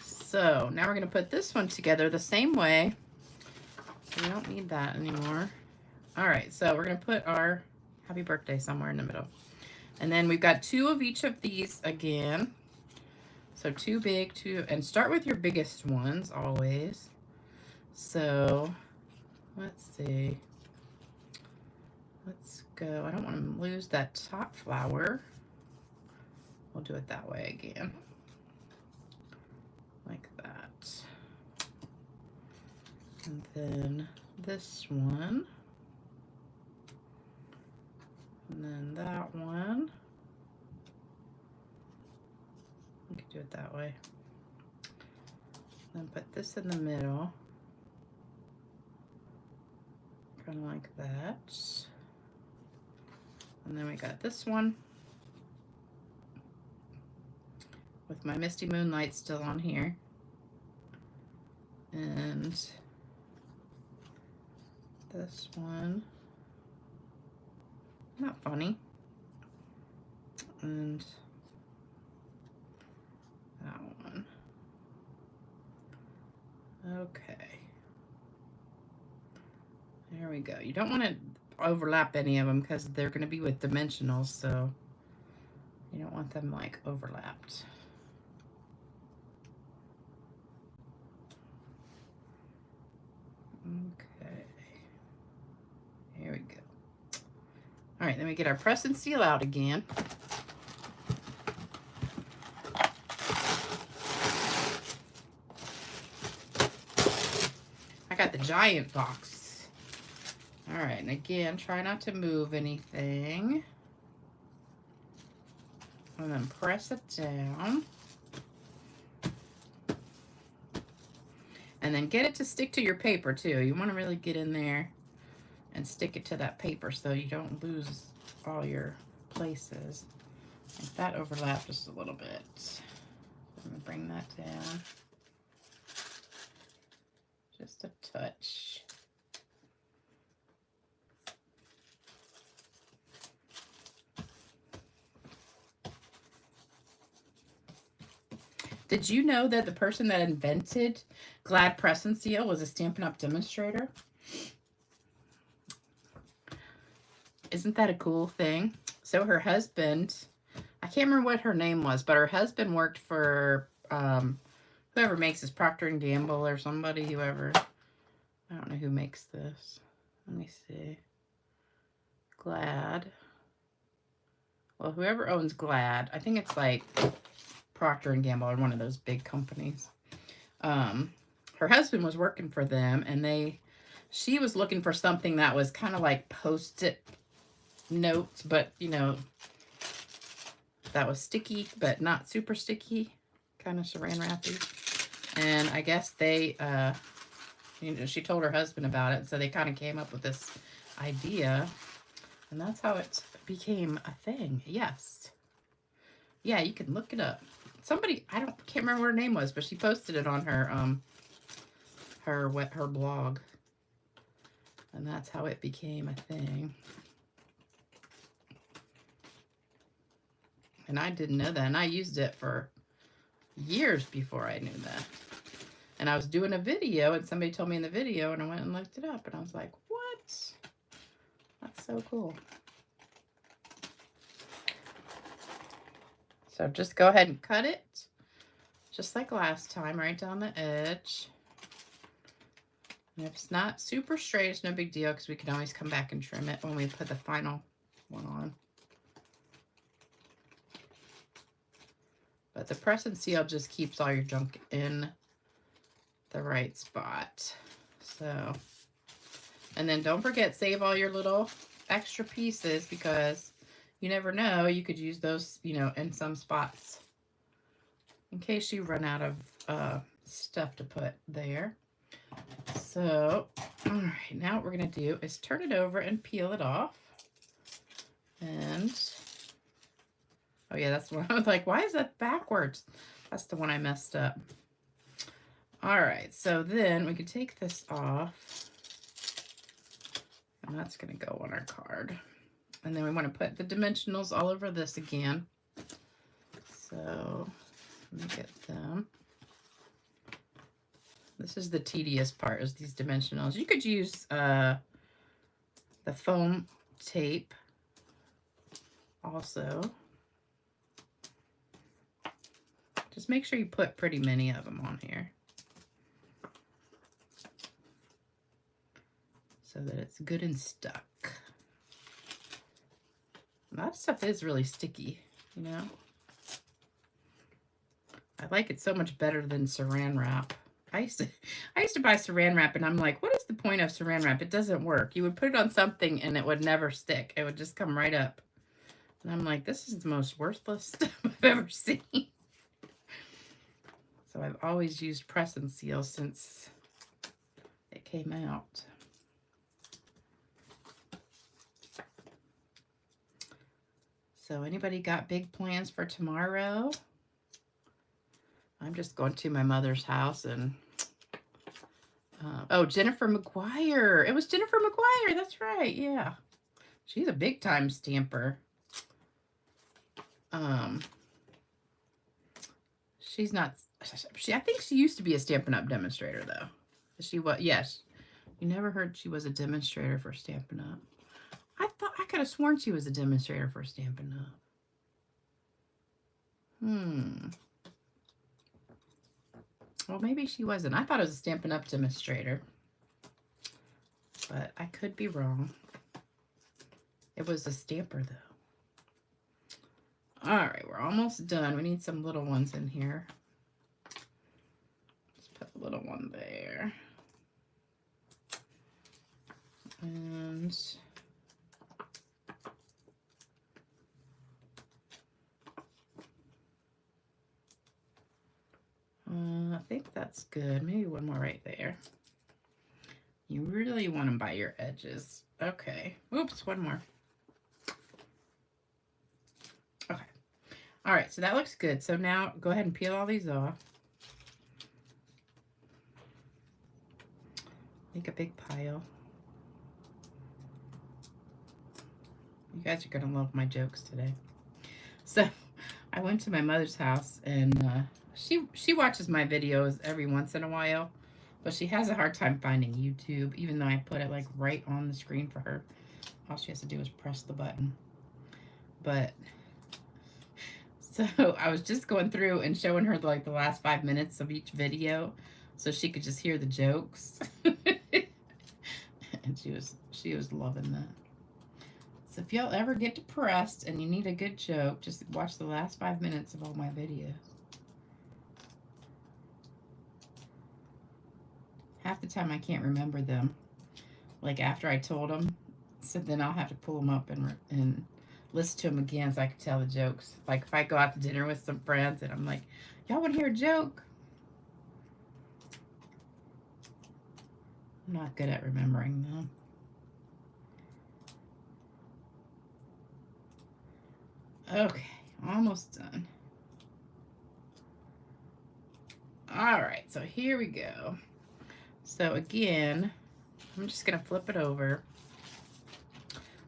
So now we're going to put this one together the same way. We don't need that anymore. All right, so we're going to put our happy birthday somewhere in the middle. And then we've got 2 of each of these again. So 2 big, 2, and start with your biggest ones always. So let's see. Let's go. I don't want to lose that top flower. We'll do it that way again. Like that. And then this one. And then that one. We could do it that way. Then put this in the middle. Kind of like that. And then we got this one with my Misty Moonlight still on here. And this one, not funny. And that one. Okay. There we go. You don't want to overlap any of them because they're going to be with dimensionals, so you don't want them like overlapped. Okay. Here we go. All right, then we get our press and seal out again. I got the giant box. All right, and again, try not to move anything. And then press it down. And then get it to stick to your paper too. You want to really get in there and stick it to that paper so you don't lose all your places. Like that overlap just a little bit. I'm gonna bring that down. Just a touch. Did you know that the person that invented Glad Press and Seal was a Stampin' Up! Demonstrator? Isn't that a cool thing? So her husband, I can't remember what her name was, but her husband worked for whoever makes this, Procter & Gamble or somebody, whoever. I don't know who makes this. Let me see. Glad. Well, whoever owns Glad, I think it's like Procter & Gamble or one of those big companies. Her husband was working for them, and she was looking for something that was kind of like Post-it notes, but you know, that was sticky but not super sticky, kind of saran wrappy. And I guess they you know, she told her husband about it, so they kind of came up with this idea, and that's how it became a thing. Yes, yeah, you can look it up. Somebody, can't remember what her name was, but she posted it on her her blog, and that's how it became a thing. And I didn't know that, and I used it for years before I knew that. And I was doing a video, and somebody told me in the video, and I went and looked it up, and I was like, what? That's so cool. So just go ahead and cut it, just like last time, right down the edge. And if it's not super straight, it's no big deal, because we can always come back and trim it when we put the final one on. But the press and seal just keeps all your junk in the right spot. So, and then don't forget, save all your little extra pieces, because you never know, you could use those, you know, in some spots in case you run out of stuff to put there. So, all right, now what we're going to do is turn it over and peel it off. And, oh yeah, that's the one I was like, why is that backwards? That's the one I messed up. All right, so then we can take this off, and that's going to go on our card. And then we want to put the dimensionals all over this again. So let me get them. This is the tedious part, is these dimensionals. You could use the foam tape also. Just make sure you put pretty many of them on here, so that it's good and stuck. That stuff is really sticky, you know. I like it so much better than saran wrap. I used to buy saran wrap, and I'm like, what is the point of saran wrap? It doesn't work. You would put it on something and it would never stick. It would just come right up. And I'm like, this is the most worthless stuff I've ever seen. So I've always used press and seal since it came out. So anybody got big plans for tomorrow? I'm just going to my mother's house, and oh, Jennifer McGuire. It was Jennifer McGuire. That's right. Yeah. She's a big time stamper. She's not, I think she used to be a Stampin' Up! Demonstrator, though. She was, yes. You never heard she was a demonstrator for Stampin' Up! I could have sworn she was a demonstrator for Stampin' Up! Well, maybe she wasn't. I thought it was a Stampin' Up! Demonstrator. But I could be wrong. It was a stamper, though. All right, we're almost done. We need some little ones in here. Let's put a little one there. And I think that's good. Maybe one more right there. You really want them by your edges. Okay. Oops, one more. Okay. All right, so that looks good. So now go ahead and peel all these off. Make a big pile. You guys are going to love my jokes today. So I went to my mother's house, and she watches my videos every once in a while, but she has a hard time finding YouTube, even though I put it like right on the screen for her. All she has to do is press the button. But so I was just going through and showing her like the last 5 minutes of each video so she could just hear the jokes. And she was loving that. So if y'all ever get depressed and you need a good joke, just watch the last 5 minutes of all my videos. Half the time I can't remember them, like after I told them, so then I'll have to pull them up and listen to them again so I can tell the jokes. Like if I go out to dinner with some friends and I'm like, y'all want to hear a joke? I'm not good at remembering them. Okay, almost done. All right, so here we go. So again, I'm just gonna flip it over.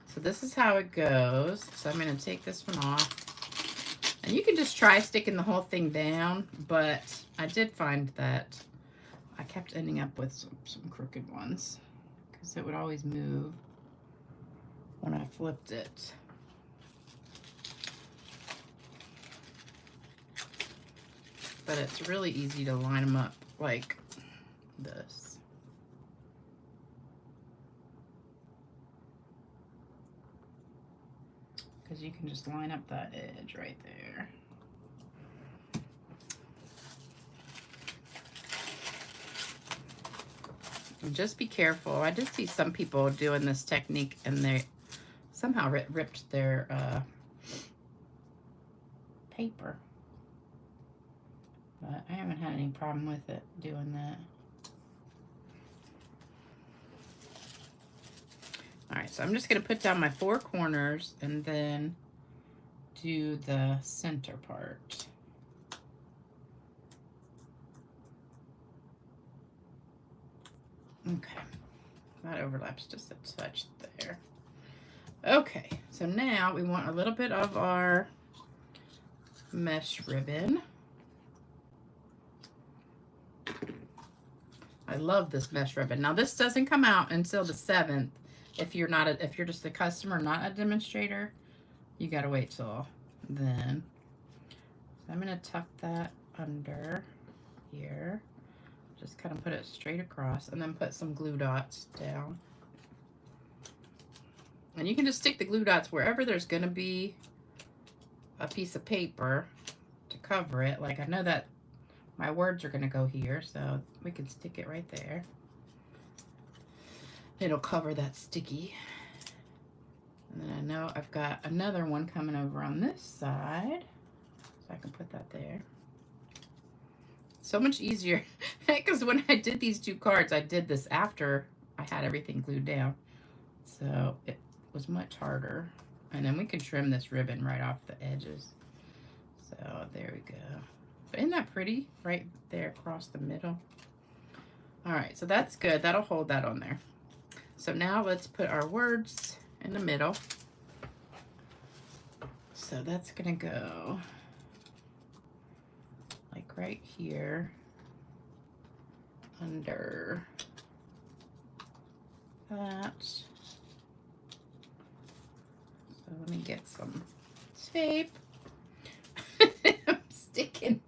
So this is how it goes. So I'm gonna take this one off. And you can just try sticking the whole thing down, but I did find that I kept ending up with some crooked ones because it would always move when I flipped it. But it's really easy to line them up like this. Because you can just line up that edge right there. And just be careful. I did see some people doing this technique and they somehow ripped their paper. But I haven't had any problem with it doing that. All right, so I'm just gonna put down my 4 corners and then do the center part. Okay, that overlaps just a touch there. Okay, so now we want a little bit of our mesh ribbon. I love this mesh ribbon. Now this doesn't come out until the 7th. If you're just a customer, not a demonstrator, you gotta wait till then. So I'm gonna tuck that under here. Just kind of put it straight across and then put some glue dots down. And you can just stick the glue dots wherever there's gonna be a piece of paper to cover it. Like I know that my words are gonna go here, so we can stick it right there. It'll cover that sticky. And then I know I've got another one coming over on this side, so I can put that there. So much easier, because when I did these 2 cards, I did this after I had everything glued down. So it was much harder. And then we can trim this ribbon right off the edges. So there we go. But isn't that pretty? Right there across the middle. All right, so that's good. That'll hold that on there. So now let's put our words in the middle. So that's gonna go like right here under that. So let me get some tape. I'm sticking.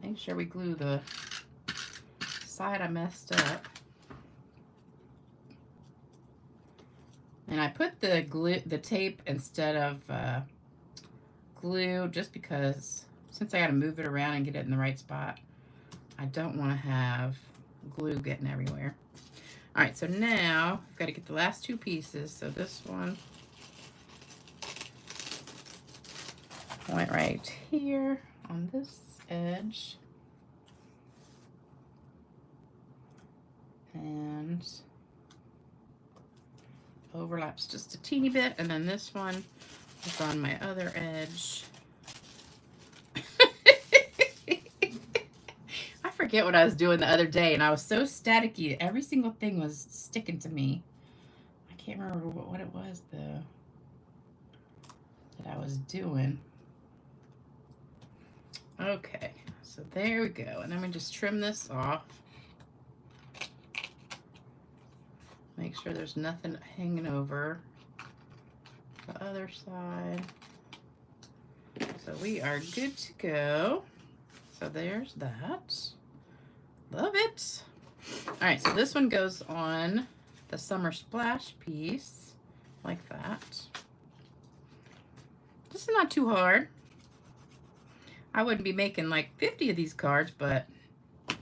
Make sure we glue the side I messed up. And I put the tape instead of glue just because since I got to move it around and get it in the right spot, I don't want to have glue getting everywhere. All right, so now I've got to get the last two pieces. So this one went right here on this edge. And overlaps just a teeny bit, and then this one is on my other edge. I forget what I was doing the other day, and I was so staticky. Every single thing was sticking to me. I can't remember what it was though that I was doing. Okay, so there we go, and then we just trim this off. Make sure there's nothing hanging over the other side. So we are good to go. So there's that. Love it. All right, so this one goes on the summer splash piece like that. This is not too hard. I wouldn't be making like 50 of these cards, but if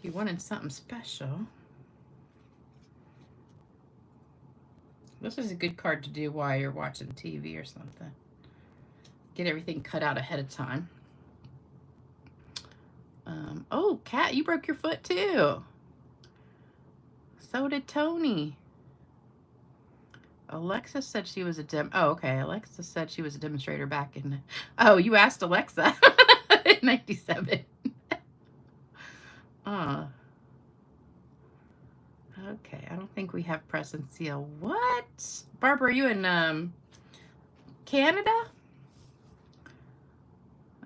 you wanted something special, this is a good card to do while you're watching TV or something. Get everything cut out ahead of time. Oh, Kat, you broke your foot too. So did Tony. Alexa said she was a oh, okay. Alexa said she was a demonstrator back in, oh, you asked Alexa in 97. Okay, I don't think we have press and seal. What? Barbara, are you in Canada?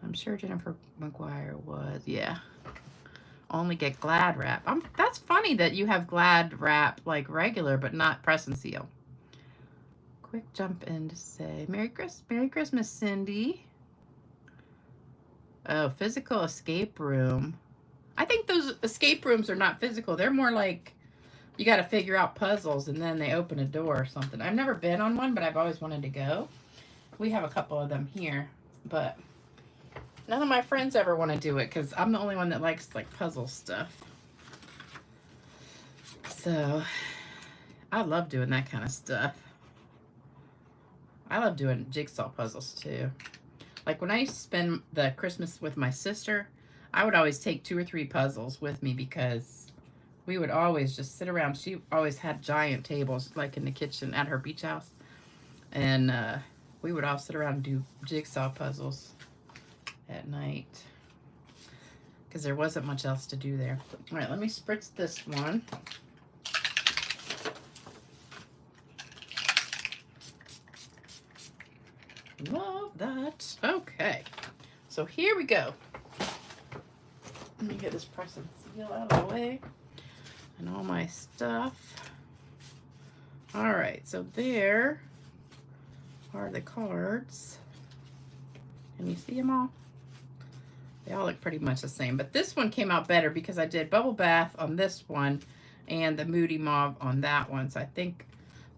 I'm sure Jennifer McGuire was, yeah. Only get Glad wrap. That's funny that you have Glad wrap like regular, but not press and seal. Quick jump in to say Merry Christmas, Cindy. Oh, physical escape room. I think those escape rooms are not physical. They're more like you got to figure out puzzles and then they open a door or something. I've never been on one, but I've always wanted to go. We have a couple of them here, but none of my friends ever want to do it because I'm the only one that likes like puzzle stuff. So I love doing that kind of stuff. I love doing jigsaw puzzles too. Like when I used to spend the Christmas with my sister, I would always take 2 or 3 puzzles with me because we would always just sit around. She always had giant tables like in the kitchen at her beach house. And we would all sit around and do jigsaw puzzles at night because there wasn't much else to do there. All right, let me spritz this one. Love that. Okay, so here we go. Let me get this press and seal out of the way and all my stuff. All right, so there are the cards. Can you see them all? They all look pretty much the same, but this one came out better because I did Bubble Bath on this one and the Moody Mauve on that one, so I think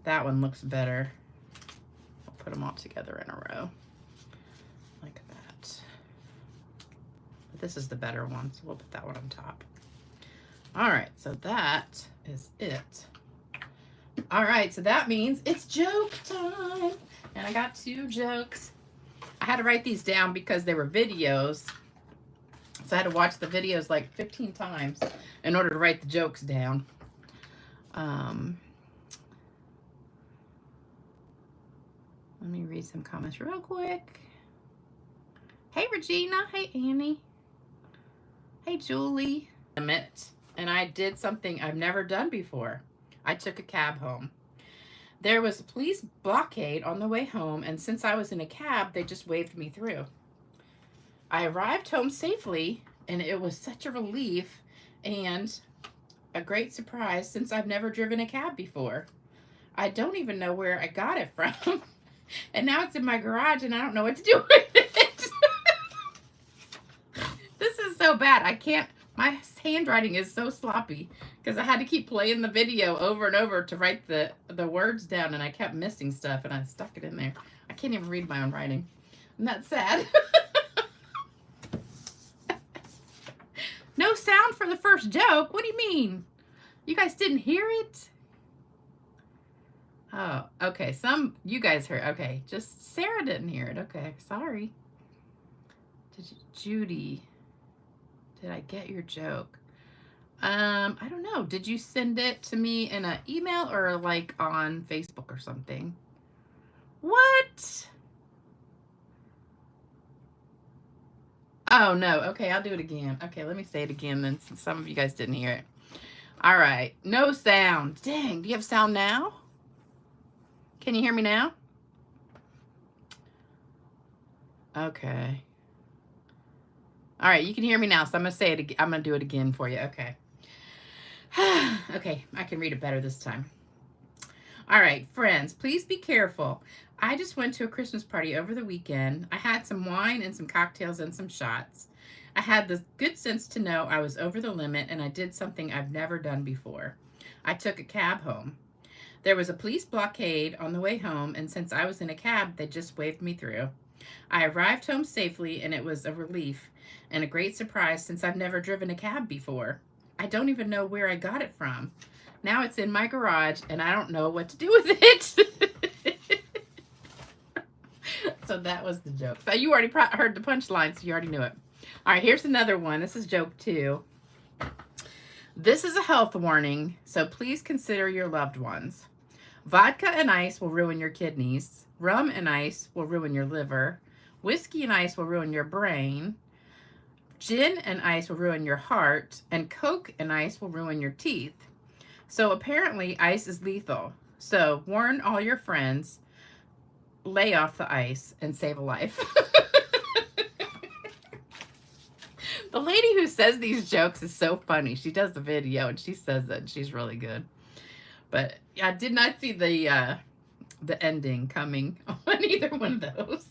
that one looks better. I'll put them all together in a row like that. But this is the better one, so we'll put that one on top. All right, so that is it. All right, so that means it's joke time, and I got 2 jokes. I had to write these down because they were videos. So I had to watch the videos like 15 times in order to write the jokes down. Let me read some comments real quick. Hey, Regina. Hey, Annie. Hey, Julie. And I did something I've never done before. I took a cab home. There was a police blockade on the way home, and since I was in a cab, they just waved me through. I arrived home safely, and it was such a relief and a great surprise since I've never driven a cab before. I don't even know where I got it from. And now it's in my garage and I don't know what to do with it. This is so bad. I can't, my handwriting is so sloppy because I had to keep playing the video over and over to write the words down, and I kept missing stuff and I stuck it in there. I can't even read my own writing. Isn't that sad? No sound for the first joke? What do you mean? You guys didn't hear it? Oh, okay. You guys heard. Okay, just Sarah didn't hear it. Okay, sorry. Judy, did I get your joke? I don't know. Did you send it to me in an email or like on Facebook or something? What? Oh, no. Okay, I'll do it again. Okay, let me say it again then, since some of you guys didn't hear it. All right. No sound. Dang, do you have sound now? Can you hear me now? Okay. All right, you can hear me now, so I'm going to say it again. I'm going to do it again for you. Okay. Okay, I can read it better this time. All right, friends, please be careful. I just went to a Christmas party over the weekend. I had some wine and some cocktails and some shots. I had the good sense to know I was over the limit, and I did something I've never done before. I took a cab home. There was a police blockade on the way home, and since I was in a cab, they just waved me through. I arrived home safely, and it was a relief and a great surprise since I've never driven a cab before. I don't even know where I got it from. Now it's in my garage, and I don't know what to do with it. So that was the joke. So you already heard the punchline, so you already knew it. All right, here's another one. This is joke 2. This is a health warning, so please consider your loved ones. Vodka and ice will ruin your kidneys. Rum and ice will ruin your liver. Whiskey and ice will ruin your brain. Gin and ice will ruin your heart. And Coke and ice will ruin your teeth. So apparently ice is lethal. So warn all your friends, lay off the ice, and save a life. The lady who says these jokes is so funny. She does the video and she says it. She's really good. But I did not see the ending coming on either one of those.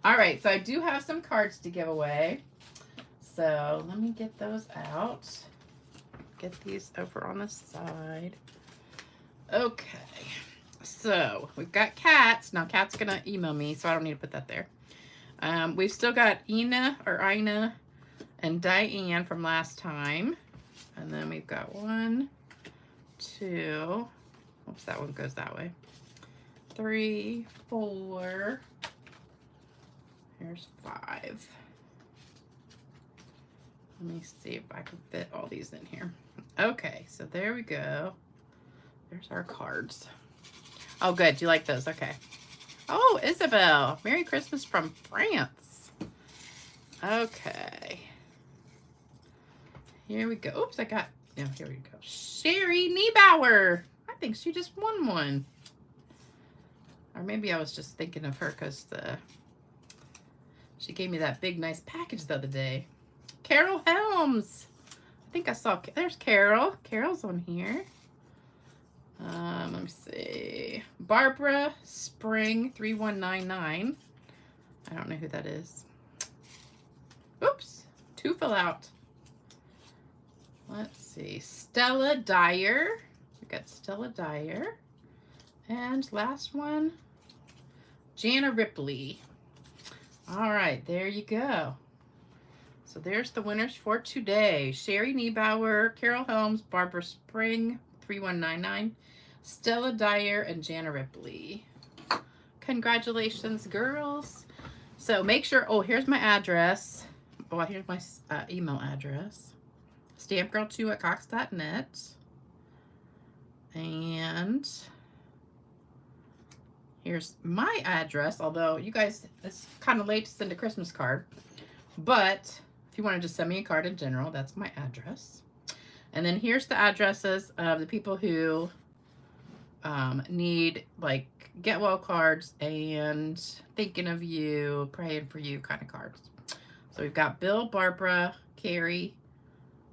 All right, so I do have some cards to give away. So let me get those out. Get these over on the side. Okay, so we've got Cats. Now Cat's gonna email me, so I don't need to put that there. We've still got Ina and Diane from last time. And then we've got 1, 2, oops, that one goes that way. 3, 4, here's 5. Let me see if I can fit all these in here. Okay, so there we go. There's our cards. Oh, good. Do you like those? Okay. Oh, Isabel. Merry Christmas from France. Okay. Here we go. Oops, here we go. Sherry Niebauer. I think she just won one. Or maybe I was just thinking of her because she gave me that big, nice package the other day. Carol Helms. I think I saw, there's Carol. Carol's on here. Let me see. Barbara Spring 3199. I don't know who that is. Oops, 2 fell out. Let's see. Stella Dyer. We got Stella Dyer. And last one, Jana Ripley. All right, there you go. So there's the winners for today. Sherry Niebauer, Carol Holmes, Barbara Spring 3199, Stella Dyer, and Jana Ripley. Congratulations, girls. So make sure, oh, here's my address. Oh, here's my email address. stampgirl2@cox.net. And here's my address, although you guys, it's kind of late to send a Christmas card. But if you want to just send me a card in general, that's my address. And then here's the addresses of the people who need like get well cards and thinking of you, praying for you kind of cards. So we've got Bill, Barbara, Carrie,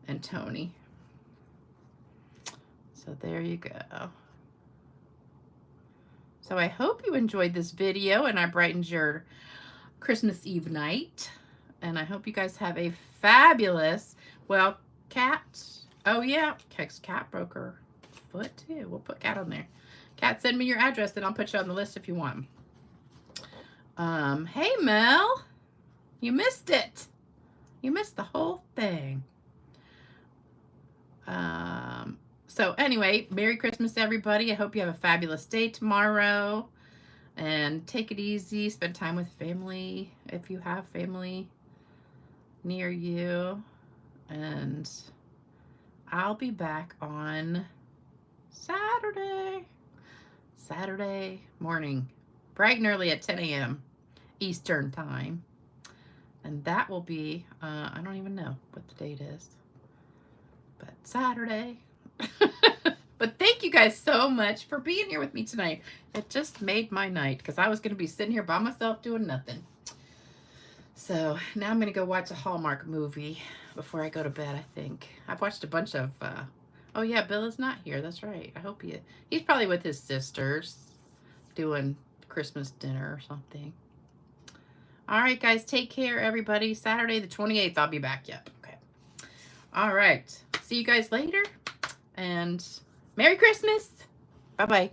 and Tony. So there you go. So I hope you enjoyed this video and I brightened your Christmas Eve night. And I hope you guys have a fabulous, well, Cat. Oh yeah, Cat broke her foot too. We'll put Cat on there. Cat, send me your address and I'll put you on the list if you want. Hey Mel, you missed it. You missed the whole thing. So anyway, Merry Christmas, everybody. I hope you have a fabulous day tomorrow. And take it easy. Spend time with family if you have family near you. And I'll be back on Saturday morning, bright and early at 10 a.m. Eastern time. And that will be, I don't even know what the date is, but Saturday. But thank you guys so much for being here with me tonight. It just made my night because I was going to be sitting here by myself doing nothing. So now I'm going to go watch a Hallmark movie before I go to bed, I think. I've watched a bunch of, oh yeah, Bill is not here. That's right. I hope he's probably with his sisters doing Christmas dinner or something. All right, guys, take care, everybody. Saturday the 28th, I'll be back. Yep. Okay. All right. See you guys later. And Merry Christmas. Bye-bye.